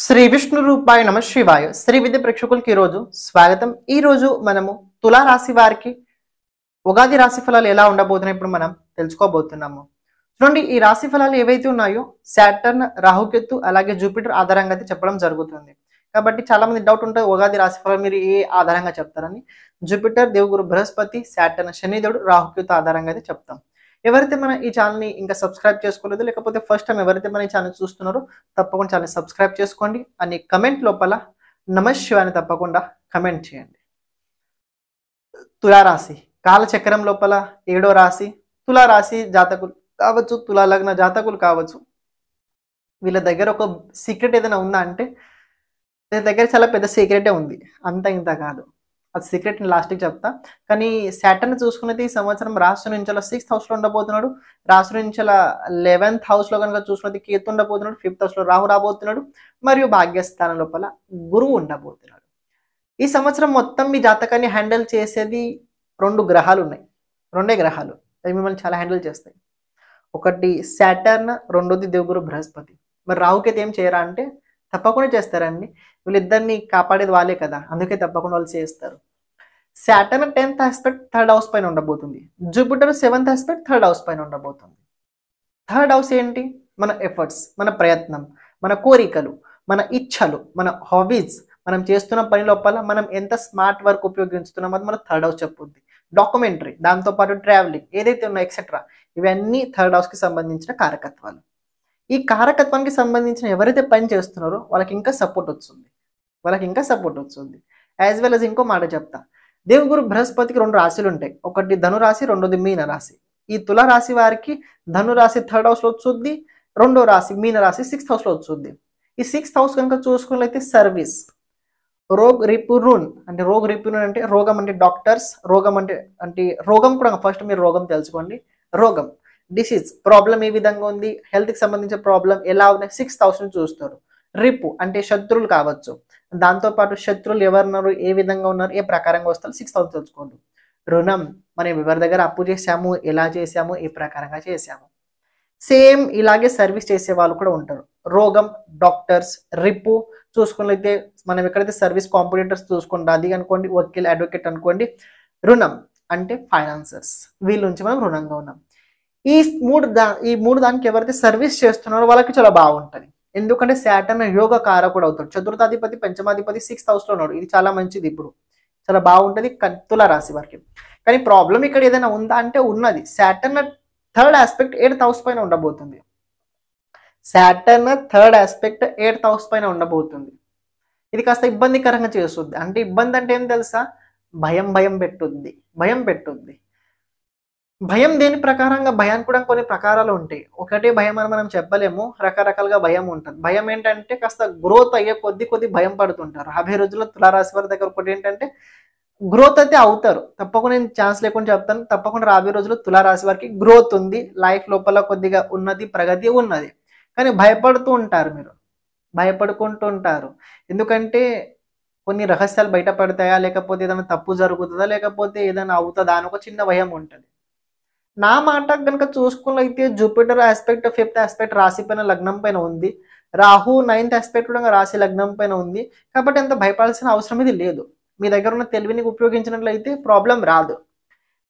శ్రీ విష్ణు రూపాయ నమ శివాయ. శ్రీ విద్య ప్రేక్షకులకి ఈరోజు స్వాగతం. ఈరోజు మనము తులా రాశి వారికి ఉగాది రాశి ఫలాలు ఎలా ఉండబోతున్నాయి ఇప్పుడు మనం తెలుసుకోబోతున్నాము. చూడండి, ఈ రాశి ఫలాలు ఏవైతే ఉన్నాయో సాటర్న్, రాహుకేతు అలాగే జూపిటర్ ఆధారంగా అయితే చెప్పడం జరుగుతుంది. కాబట్టి చాలా మంది డౌట్ ఉంటుంది, ఉగాది రాశి ఫలాలు మీరు ఏ ఆధారంగా చెప్తారని. జూపిటర్, దేవుగురు బృహస్పతి, సాటర్న్ శనిదేవుడు, రాహుకేతు ఆధారంగా అయితే చెప్తాం. ఎవరైతే మన ఈ ఛానల్ని ఇంకా సబ్స్క్రైబ్ చేసుకోలేదు, లేకపోతే ఫస్ట్ టైం ఎవరైతే మన ఈ ఛానల్ చూస్తున్నారో తప్పకుండా ఛానల్ సబ్స్క్రైబ్ చేసుకోండి. అని కమెంట్ లోపల నమశివాయని తప్పకుండా కమెంట్ చేయండి. తులారాశి కాలచక్రం లోపల 7వ రాశి. తులారాశి జాతకులు కావచ్చు, తులా లగ్న జాతకులు కావచ్చు, వీళ్ళ దగ్గర ఒక సీక్రెట్ ఏదైనా ఉందా అంటే వీళ్ళ దగ్గర చాలా పెద్ద సీక్రెటే ఉంది, అంత ఇంత కాదు. అది సీక్రెట్ లాస్ట్కి చెప్తా. కానీ సాటర్న్ చూసుకున్నది ఈ సంవత్సరం రాశి నుంచి 6th హౌస్లో ఉండబోతున్నాడు. రాశి నుంచి 11th హౌస్లో కనుక చూసుకున్నది కేతు ఉండబోతున్నాడు. 5th హౌస్లో రాహు రాబోతున్నాడు. మరియు భాగ్యస్థానం లోపల గురువు ఉండబోతున్నాడు. ఈ సంవత్సరం మొత్తం మీ జాతకాన్ని హ్యాండిల్ చేసేది 2 గ్రహాలు ఉన్నాయి. 2 గ్రహాలు అవి మిమ్మల్ని చాలా హ్యాండిల్ చేస్తాయి. ఒకటి సాటర్న్, రెండోది దేవుగురు బృహస్పతి. మరి రాహుకేతు ఏం చేయరా అంటే తప్పకుండా చేస్తారండి. వీళ్ళిద్దరిని కాపాడేది వాళ్ళే కదా, అందుకే తప్పకుండా వాళ్ళు చేస్తారు. Saturn 10th aspect 3rd house పైన ఉండబోతుంది. Jupiter 7th aspect 3rd house పైన ఉండబోతుంది. 3rd హౌస్ ఏంటి? మన ఎఫర్ట్స్, మన ప్రయత్నం, మన కోరికలు, మన ఇచ్ఛలు, మన హాబీస్, మనం చేస్తున్న పని లోపల మనం ఎంత స్మార్ట్ వర్క్ ఉపయోగిస్తున్నాం అది మన 3rd హౌస్ చెప్పుద్ది. డాక్యుమెంటరీ, దాంతోపాటు ట్రావెలింగ్ ఏదైతే ఉన్నాయో ఎక్సెట్రా, ఇవన్నీ 3rd హౌస్కి సంబంధించిన కారకత్వాలు. ఈ కారకత్వానికి సంబంధించిన ఎవరైతే పని చేస్తున్నారో వాళ్ళకి ఇంకా సపోర్ట్ వస్తుంది, యాజ్ వెల్ as ఇంకో మాట చెప్తా. దేవుగురు బృహస్పతికి 2 రాశులు ఉంటాయి. ఒకటి ధనురాశి, రెండోది మీన రాశి. ఈ తుల రాశి వారికి ధనురాశి 3rd హౌస్లో వచ్చుద్ది, రెండో రాశి మీన రాశి 6th హౌస్లో వచ్చుద్ది. ఈ 6th హౌస్ కనుక చూసుకున్నట్లయితే సర్వీస్, రోగ్ రిపురున్ అంటే అంటే రోగం అంటే డాక్టర్స్, రోగం అంటే రోగం కూడా ఫస్ట్ మీరు రోగం తెలుసుకోండి. రోగం, డిసీజ్, ప్రాబ్లం ఏ విధంగా ఉంది, హెల్త్కి సంబంధించిన ప్రాబ్లం ఎలా ఉన్నాయి 6th హౌస్ని చూస్తారు. రిపు అంటే శత్రువులు కావచ్చు, దాంతోపాటు శత్రువులు ఎవరున్నారు, ఏ విధంగా ఉన్నారు, ఏ ప్రకారంగా వస్తారు 6th హౌస్ తెలుసుకోండి. రుణం, మనం ఎవరి దగ్గర అప్పు చేసాము, ఎలా చేసాము, ఏ ప్రకారంగా చేసాము. సేమ్ ఇలాగే సర్వీస్ చేసే వాళ్ళు కూడా ఉంటారు. రోగం, డాక్టర్స్, రిపు చూసుకున్నట్లయితే మనం ఎక్కడైతే సర్వీస్ కాంపిటేటర్స్ చూసుకుంటాం అది అనుకోండి, వకీల్, అడ్వకేట్ అనుకోండి. రుణం అంటే ఫైనాన్సర్స్, వీళ్ళ నుంచి మనం రుణంగా ఉన్నాం. ఈ మూడు దానికి ఎవరైతే సర్వీస్ చేస్తున్నారో వాళ్ళకి చాలా బాగుంటుంది. ఎందుకంటే సాటర్న్ యోగ కారకుడు అవుతాడు. చతుర్థాధిపతి, పంచమాధిపతి 6th హౌస్లో ఉన్నాడు. ఇది చాలా మంచిది, ఇప్పుడు చాలా బాగుంటుంది తుల రాశి వారికి. కానీ ప్రాబ్లం ఇక్కడ ఏదైనా ఉందా అంటే ఉన్నది. Saturn 3rd aspect 8th house పైన ఉండబోతుంది. Saturn 3rd aspect 8th house పైన ఉండబోతుంది. ఇది కాస్త ఇబ్బందికరంగా చేస్తుంది. అంటే ఇబ్బంది అంటే ఏం తెలుసా, భయం పెట్టుద్ది. భయం దేని ప్రకారంగా, భయానికి కూడా కొన్ని ప్రకారాలు ఉంటాయి. ఒకటే భయం అని మనం చెప్పలేము, రకరకాలుగా భయం ఉంటుంది. భయం ఏంటంటే కాస్త గ్రోత్ అయ్యే కొద్ది భయం పడుతుంటారు. 50 రోజుల్లో తులారాశి వారి దగ్గర ఒకటి ఏంటంటే గ్రోత్ అయితే అవుతారు. తప్పకుండా నేను ఛాన్స్ లేకుండా చెప్తాను, తప్పకుండా రాబోయే రోజుల్లో తులారాశి వారికి గ్రోత్ ఉంది. లైఫ్ లోపల కొద్దిగా ఉన్నది, ప్రగతి ఉన్నది. కానీ భయపడుకుంటూ ఉంటారు. ఎందుకంటే కొన్ని రహస్యాలు బయటపడతాయా, లేకపోతే ఏదైనా తప్పు జరుగుతుందా, లేకపోతే ఏదైనా అవుతుందా అని ఒక చిన్న భయం ఉంటుంది. నా మాట కనుక చూసుకున్నట్లయితే జూపిటర్ ఆస్పెక్ట్ 5th ఆస్పెక్ట్ రాశి పైన, లగ్నం పైన ఉంది. రాహు 9th ఆస్పెక్ట్ కూడా రాశి లగ్నం పైన ఉంది. కాబట్టి అంత భయపడాల్సిన అవసరం ఇది లేదు. మీ దగ్గర ఉన్న తెలివిని ఉపయోగించినట్లయితే ప్రాబ్లం రాదు.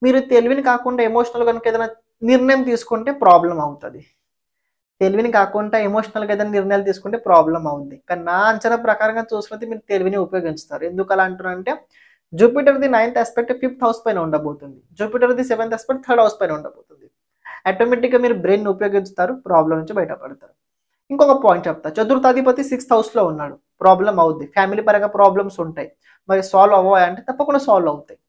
మీరు తెలివిని కాకుండా ఎమోషనల్ కనుక ఏదైనా నిర్ణయం తీసుకుంటే ప్రాబ్లం అవుతుంది. తెలివిని కాకుండా ఎమోషనల్గా ఏదైనా నిర్ణయాలు తీసుకుంటే ప్రాబ్లం అవుతుంది. కానీ నా అంచనా ప్రకారంగా చూసుకుంటే మీరు తెలివిని ఉపయోగిస్తారు. ఎందుకు అలా అంటున్నారంటే జూపిటర్ది 9th ఆస్పెక్ట్ 5th హౌస్ పైన ఉండబోతుంది. జూపిటర్ది 7th ఆస్పెక్ట్ 3rd హౌస్ పైన ఉండబోతుంది. ఆటోమేటిక్గా మీరు బ్రెయిన్ ఉపయోగిస్తారు, ప్రాబ్లం నుంచి బయటపడతారు. ఇంకొక పాయింట్ చెప్తా, చతుర్థాధిపతి 6th హౌస్లో ఉన్నాడు. ప్రాబ్లం అవుద్ది, ఫ్యామిలీ పరంగా ప్రాబ్లమ్స్ ఉంటాయి. మరి సాల్వ్ అవ్వాలి అంటే తప్పకుండా సాల్వ్ అవుతాయి.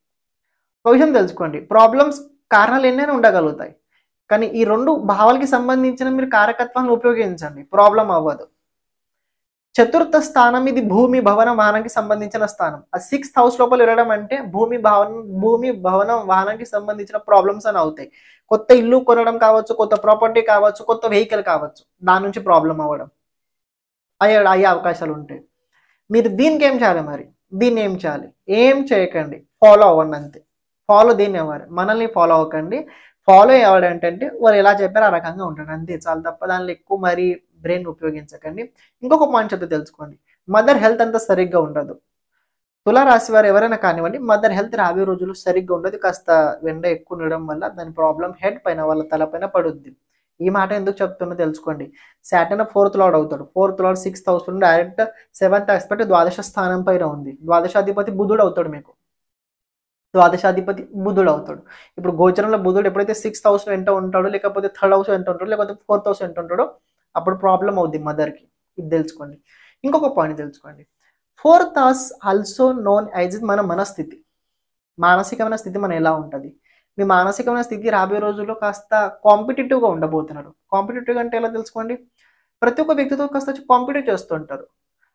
ఒక విషయం తెలుసుకోండి, ప్రాబ్లమ్స్ కారణాలు ఎన్నైనా ఉండగలుగుతాయి. కానీ ఈ 2 భావాలకి సంబంధించిన మీరు కారకత్వాన్ని ఉపయోగించండి, ప్రాబ్లం అవ్వదు. చతుర్థ స్థానం ఇది భూమి, భవన, వాహనానికి సంబంధించిన స్థానం. ఆ 6th హౌస్ లోపల వెళ్ళడం అంటే భూమి, భవనం, వాహనానికి సంబంధించిన ప్రాబ్లమ్స్ అని అవుతాయి. కొత్త ఇల్లు కొనడం కావచ్చు, కొత్త ప్రాపర్టీ కావచ్చు, కొత్త వెహికల్ కావచ్చు, దాని నుంచి ప్రాబ్లం అవ్వడం అయ్యే అవకాశాలు ఉంటాయి. మీరు దీనికి ఏం చేయాలి, మరి దీన్ని ఏం చేయాలి? ఏం చేయకండి, ఫాలో అవ్వండి అంతే. దీన్ని అవ్వాలి, మనల్ని ఫాలో అవ్వకండి. ఫాలో అవ్వడం ఏంటంటే వాళ్ళు ఎలా చెప్పారో ఆ రకంగా ఉంటాడు అంతే, చాలా తప్ప దానిలో ఎక్కువ మరి బ్రెయిన్ ఉపయోగించకండి. ఇంకొక పాయింట్ చెప్తే తెలుసుకోండి, మదర్ హెల్త్ అంతా సరిగ్గా ఉండదు. తులారాశి వారు ఎవరైనా కానివ్వండి, మదర్ హెల్త్ రాబోయే రోజుల్లో సరిగ్గా ఉండదు. కాస్త ఎండ ఎక్కువ ఉండడం వల్ల దాని ప్రాబ్లం హెడ్ పైన వాళ్ళ తలపైన పడుద్ది. ఈ మాట ఎందుకు చెప్తున్నా తెలుసుకోండి. సాటర్న్ 4th లార్డ్ అవుతాడు. 4th లార్డ్ 6th హౌస్ నుండి డైరెక్ట్ 7th ఆస్పెక్ట్ ద్వాదశ స్థానం పైన ఉంది. ద్వాదశాధిపతి బుధుడు అవుతాడు మీకు. ద్వాదశాధిపతి బుధుడు అవుతాడు. ఇప్పుడు గోచరంలో బుధుడు ఎప్పుడైతే 6th హౌస్ వెంట ఉంటాడో, లేకపోతే 3rd హౌస్ వెంట ఉంటాడో, లేకపోతే 4th హౌస్ వెంట ఉంటాడో, అప్పుడు ప్రాబ్లం అవుద్ది మదర్కి. ఇది తెలుసుకోండి. ఇంకొక పాయింట్ తెలుసుకోండి. 4th house also known as మన మనస్థితి. మానసికమైన స్థితి మన ఎలా ఉంటుంది. మీ మానసికమైన స్థితి రాబోయే రోజుల్లో కాస్త కాంపిటేటివ్గా ఉండబోతున్నారు. కాంపిటేటివ్ అంటే ఎలా తెలుసుకోండి. ప్రతి ఒక్క వ్యక్తితో కాస్త కాంపిటేట్ చేస్తుంటారు.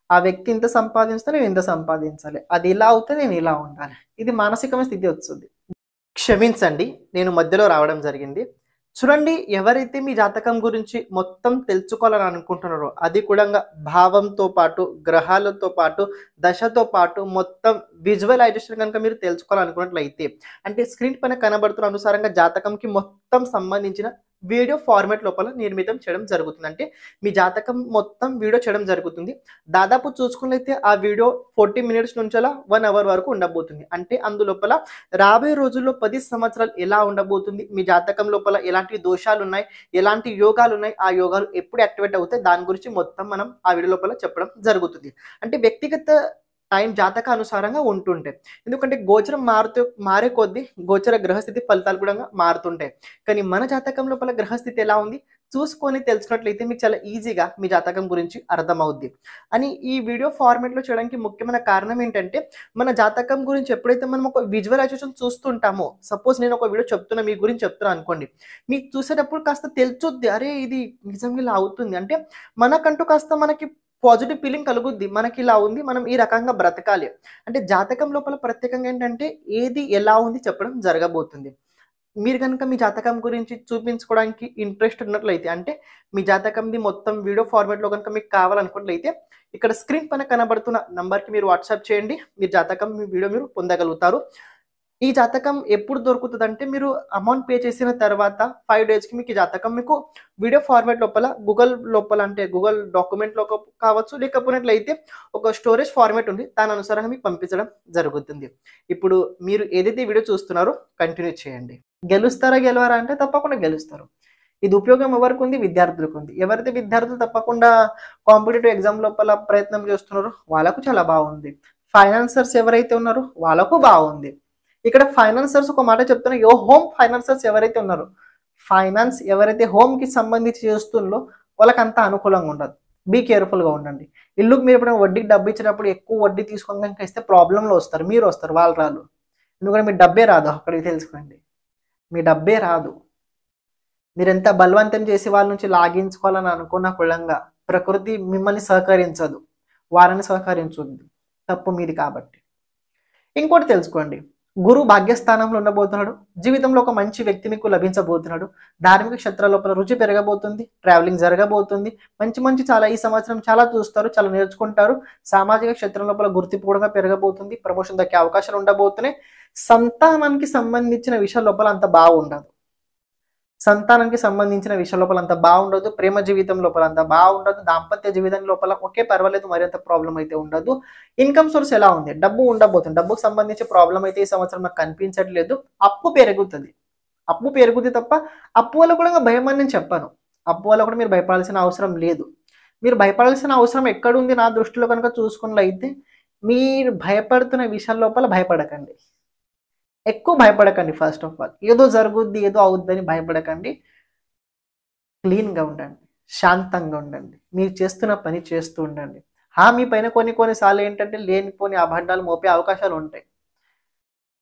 ఆ వ్యక్తి ఇంత సంపాదిస్తే నేను ఇంత సంపాదించాలి, అది ఇలా అవుతే నేను ఇలా ఉండాలి. ఇది మానసికమైన స్థితి వస్తుంది. క్షమించండి, నేను మధ్యలో రావడం జరిగింది. చూడండి, ఎవరైతే మీ జాతకం గురించి మొత్తం తెలుసుకోవాలని అనుకుంటున్నారో, అది కూడా భావంతో పాటు, గ్రహాలతో పాటు, దశతో పాటు మొత్తం విజువలైజేషన్ కనుక మీరు తెలుసుకోవాలనుకున్నట్లయితే, అంటే స్క్రీన్ పైన కనబడుతున్న అనుసారంగా జాతకంకి మొత్తం సంబంధించిన వీడియో ఫార్మాట్ లోపల నిర్మితం చేయడం జరుగుతుంది. అంటే మీ జాతకం మొత్తం వీడియో చేయడం జరుగుతుంది. దాదాపు చూసుకున్నట్లయితే ఆ వీడియో 40 మినిట్స్ నుంచి 1 అవర్ వరకు ఉండబోతుంది. అంటే అందులోపల రాబోయే రోజుల్లో 10 సంవత్సరాలు ఎలా ఉండబోతుంది, మీ జాతకం లోపల ఎలాంటి దోషాలు ఉన్నాయి, ఎలాంటి యోగాలు ఉన్నాయి, ఆ యోగాలు ఎప్పుడు యాక్టివేట్ అవుతాయి, దాని గురించి మొత్తం మనం ఆ వీడియో లోపల చెప్పడం జరుగుతుంది. అంటే వ్యక్తిగత టైం జాతక అనుసారంగా ఉంటుంటాయి. ఎందుకంటే గోచరం మారే కొద్దీ గోచర గ్రహస్థితి ఫలితాలు కూడా మారుతుంటాయి. కానీ మన జాతకం లోపల గ్రహస్థితి ఎలా ఉంది చూసుకొని తెలుసుకున్నట్లయితే మీకు చాలా ఈజీగా మీ జాతకం గురించి అర్థమవుద్ది. అని ఈ వీడియో ఫార్మాట్లో చేయడానికి ముఖ్యమైన కారణం ఏంటంటే, మన జాతకం గురించి ఎప్పుడైతే మనం ఒక విజువలైజేషన్ చూస్తుంటామో, సపోజ్ నేను ఒక వీడియో చెప్తున్నా, మీ గురించి చెప్తున్నా అనుకోండి, మీకు చూసేటప్పుడు కాస్త తెలుసుద్ది, అరే ఇది నిజంగా ఇలా అవుతుంది అంటే మనకంటూ కాస్త మనకి పాజిటివ్ ఫీలింగ్ కలుగుద్ది. మనకి ఇలా ఉంది, మనం ఈ రకంగా బ్రతకాలి అంటే జాతకం లోపల ప్రత్యేకంగా ఏంటంటే ఏది ఎలా ఉంది చెప్పడం జరగబోతుంది. మీరు కనుక మీ జాతకం గురించి చూపించుకోవడానికి ఇంట్రెస్ట్ ఉన్నట్లయితే, అంటే మీ జాతకంది మొత్తం వీడియో ఫార్మాట్లో కనుక మీకు కావాలనుకున్నట్లయితే, ఇక్కడ స్క్రీన్ పైన కనబడుతున్న నంబర్కి మీరు వాట్సాప్ చేయండి. మీ జాతకం మీ వీడియో మీరు పొందగలుగుతారు. ఈ జాతకం ఎప్పుడు దొరుకుతుందంటే, మీరు అమౌంట్ పే చేసిన తర్వాత 5 డేస్కి మీకు ఈ జాతకం మీకు వీడియో ఫార్మాట్ లోపల గూగుల్ లోపల, అంటే గూగుల్ డాక్యుమెంట్లో కావచ్చు, లేకపోయినట్లయితే ఒక స్టోరేజ్ ఫార్మాట్ ఉంది, దాని అనుసారంగా మీకు పంపించడం జరుగుతుంది. ఇప్పుడు మీరు ఏదైతే వీడియో చూస్తున్నారో కంటిన్యూ చేయండి. గెలుస్తారా గెలవరా అంటే తప్పకుండా గెలుస్తారు. ఇది ఉపయోగం ఎవరికి ఉంది? విద్యార్థులకు ఉంది. ఎవరైతే విద్యార్థులు తప్పకుండా కాంపిటేటివ్ ఎగ్జామ్ లోపల ప్రయత్నం చేస్తున్నారో వాళ్ళకు చాలా బాగుంది. ఫైనాన్సర్స్ ఎవరైతే ఉన్నారో వాళ్ళకు బాగుంది. ఇక్కడ ఫైనాన్సర్స్ ఒక మాట చెప్తున్నా, హోమ్ ఫైనాన్సర్స్ ఎవరైతే ఉన్నారో, ఫైనాన్స్ ఎవరైతే హోమ్కి సంబంధించి చేస్తుందో వాళ్ళకి అంత అనుకూలంగా ఉండదు. బీ కేర్ఫుల్గా ఉండండి. ఇల్లుకి మీరు ఎప్పుడైనా వడ్డీకి డబ్బు ఇచ్చినప్పుడు ఎక్కువ వడ్డీ తీసుకొని కనుక ఇస్తే ప్రాబ్లంలో వస్తారు. మీరు వస్తారు, వాళ్ళు రాదు. ఎందుకంటే మీ డబ్బే రాదు. అక్కడికి తెలుసుకోండి, మీ డబ్బే రాదు. మీరు ఎంత బలవంతం చేసి వాళ్ళ నుంచి లాగించుకోవాలని అనుకున్న కులంగా ప్రకృతి మిమ్మల్ని సహకరించదు, వారిని సహకరించుద్ది. తప్పు మీది కాబట్టి. ఇంకోటి తెలుసుకోండి, గురు భాగ్యస్థానంలో ఉండబోతున్నాడు. జీవితంలో ఒక మంచి వ్యక్తి మీకు లభించబోతున్నాడు. ధార్మిక క్షేత్రాల లోపల రుచి పెరగబోతుంది. ట్రావెలింగ్ జరగబోతుంది. మంచి చాలా ఈ సంవత్సరం చాలా చూస్తారు, చాలా నేర్చుకుంటారు. సామాజిక క్షేత్రం లోపల గుర్తింపు కూడా పెరగబోతుంది. ప్రమోషన్ దక్కే అవకాశాలు ఉండబోతున్నాయి. సంతానానికి సంబంధించిన విషయాల లోపల అంత బాగుండదు. సంతానానికి సంబంధించిన విషయం లోపల అంత బాగుండదు. ప్రేమ జీవితం లోపల అంత బాగుండదు. దాంపత్య జీవితం లోపల ఓకే పర్వాలేదు, మరింత ప్రాబ్లం అయితే ఉండదు. ఇన్కమ్ సోర్స్ ఎలా ఉంది? డబ్బు ఉండబోతుంది. డబ్బుకు సంబంధించి ప్రాబ్లం అయితే ఈ సంవత్సరం నాకు కనిపించట్లేదు. అప్పు పెరుగుతుంది. అప్పు పెరుగుతుంది తప్ప అప్పు వల్ల కూడా భయం అని నేను చెప్పాను. అప్పు వల్ల కూడా మీరు భయపడాల్సిన అవసరం లేదు. మీరు భయపడాల్సిన అవసరం ఎక్కడుంది నా దృష్టిలో కనుక చూసుకున్నట్లయితే, మీరు భయపడుతున్న విషయాల లోపల భయపడకండి. ఎక్కువ భయపడకండి. ఫస్ట్ ఆఫ్ ఆల్ ఏదో జరుగుద్ది, ఏదో అవుద్దని భయపడకండి. క్లీన్గా ఉండండి, శాంతంగా ఉండండి, మీరు చేస్తున్న పని చేస్తూ ఉండండి. మీ పైన కొన్నిసార్లు ఏంటంటే లేనిపోని అబద్ధాలు మోపే అవకాశాలు ఉంటాయి.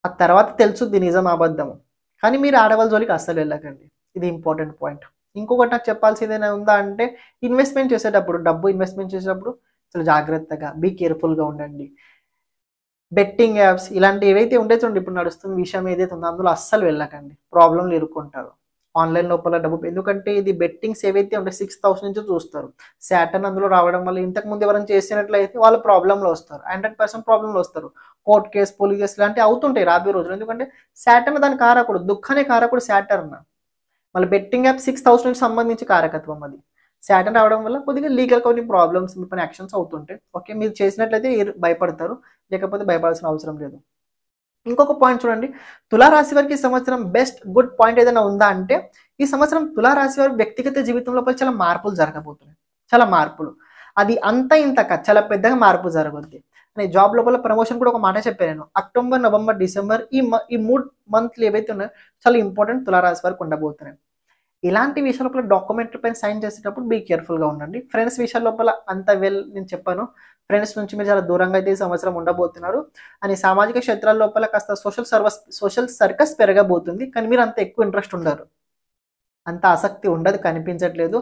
ఆ తర్వాత తెలుసుద్ది నిజం అబద్ధము. కానీ మీరు ఆడవాళ్ళ జోలికి అస్సలు వెళ్ళకండి. ఇది ఇంపార్టెంట్ పాయింట్. ఇంకొకటి నాకు చెప్పాల్సింది ఏదైనా ఉందా అంటే, ఇన్వెస్ట్మెంట్ చేసేటప్పుడు, డబ్బు ఇన్వెస్ట్మెంట్ చేసేటప్పుడు చాలా జాగ్రత్తగా బీ కేర్ఫుల్గా ఉండండి. బెట్టింగ్ యాప్స్ ఇలాంటి ఏవైతే ఉండే చూడండి, ఇప్పుడు నడుస్తున్న విషయం ఏదైతే ఉందో అందులో అస్సలు వెళ్ళకండి. ప్రాబ్లంలు ఇరుక్కుంటారు ఆన్లైన్ లోపల డబ్బు. ఎందుకంటే ఇది బెట్టింగ్స్ ఏవైతే ఉంటాయి 6,000 నుంచి చూస్తారు. సాటర్న్ అందులో రావడం వల్ల ఇంతకుముందు ఎవరైనా చేసినట్లయితే వాళ్ళు ప్రాబ్లంలో వస్తారు. 100% ప్రాబ్లంలో వస్తారు. కోర్ట్ కేసు, పోలీస్ కేసు ఇలాంటివి అవుతుంటాయి రాబోయే రోజులు. ఎందుకంటే సాటర్న్ దాని కారకుడు, దుఃఖాన్ని కారకుడు సాటర్న్. మళ్ళీ బెట్టింగ్ యాప్ 6,000 నుంచి సంబంధించి కారకత్వం అది. సాటర్న్ రావడం వల్ల కొద్దిగా లీగల్ కొన్ని ప్రాబ్లమ్స్ మీ పైన యాక్షన్స్ అవుతుంటాయి. ఓకే, మీరు చేసినట్లయితే భయపడతారు, లేకపోతే భయపడాల్సిన అవసరం లేదు. ఇంకొక పాయింట్ చూడండి, తులారాశి వారికి ఈ సంవత్సరం బెస్ట్ గుడ్ పాయింట్ ఏదైనా ఉందా అంటే, ఈ సంవత్సరం తులారాశి వారి వ్యక్తిగత జీవితం లోపల చాలా మార్పులు జరగబోతున్నాయి. చాలా మార్పులు, అది అంత ఇంత కాదు, చాలా పెద్దగా మార్పు జరగద్ది. నేను జాబ్ లోపల ప్రమోషన్ కూడా ఒక మాట చెప్పాను నేను. అక్టోబర్, నవంబర్, డిసెంబర్ ఈ 3 మంత్లు ఏవైతే ఉన్నాయో చాలా ఇంపార్టెంట్ తులారాశి వారికి ఉండబోతున్నాయి. ఇలాంటి విషయాల లోపల డాక్యుమెంట్ పైన సైన్ చేసేటప్పుడు బీ కేర్ఫుల్గా ఉండండి. ఫ్రెండ్స్ విషయాల లోపల అంత నేను చెప్పాను, ఫ్రెండ్స్ నుంచి మీరు చాలా దూరంగా అయితే ఈ సంవత్సరం ఉండబోతున్నారు. అని సామాజిక క్షేత్రాల లోపల కాస్త సోషల్ సర్కస్ పెరగబోతుంది, కానీ మీరు అంత ఎక్కువ ఇంట్రెస్ట్ ఉండరు, అంత ఆసక్తి ఉండదు, కనిపించట్లేదు.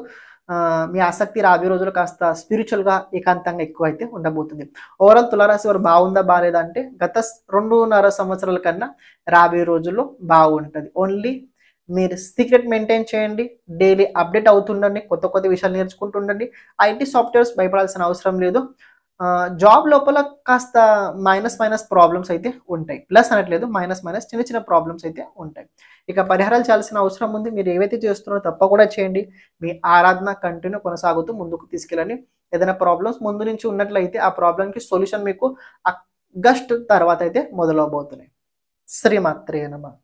మీ ఆసక్తి రాబోయే రోజులు కాస్త స్పిరిచువల్గా ఏకాంతంగా ఎక్కువ అయితే ఉండబోతుంది. ఓవరాల్ తులారాశి వారు బాగుందా బాగాలేదా అంటే, గత 2.5 సంవత్సరాల కన్నా రాబోయే రోజుల్లో బాగుంటుంది. ఓన్లీ మీరు సీక్రెట్ మెయింటైన్ చేయండి, డైలీ అప్డేట్ అవుతుండండి, కొత్త కొత్త విషయాలు నేర్చుకుంటుండండి. ఐటీ సాఫ్ట్వేర్స్ భయపడాల్సిన అవసరం లేదు. జాబ్ లోపల కాస్త మైనస్ ప్రాబ్లమ్స్ అయితే ఉంటాయి, ప్లస్ అనట్లేదు, మైనస్ చిన్న చిన్న ప్రాబ్లమ్స్ అయితే ఉంటాయి. ఇక పరిహారాలు చేయాల్సిన అవసరం ఉంది. మీరు ఏవైతే చేస్తున్నారో తప్పకుండా చేయండి. మీ ఆరాధన కంటిన్యూ కొనసాగుతూ ముందుకు తీసుకెళ్ళండి. ఏదైనా ప్రాబ్లమ్స్ ముందు నుంచి ఉన్నట్లయితే ఆ ప్రాబ్లంకి సొల్యూషన్ మీకు ఆగస్ట్ తర్వాత అయితే మొదలవబోతున్నాయి. శ్రీమాత్రే నమః.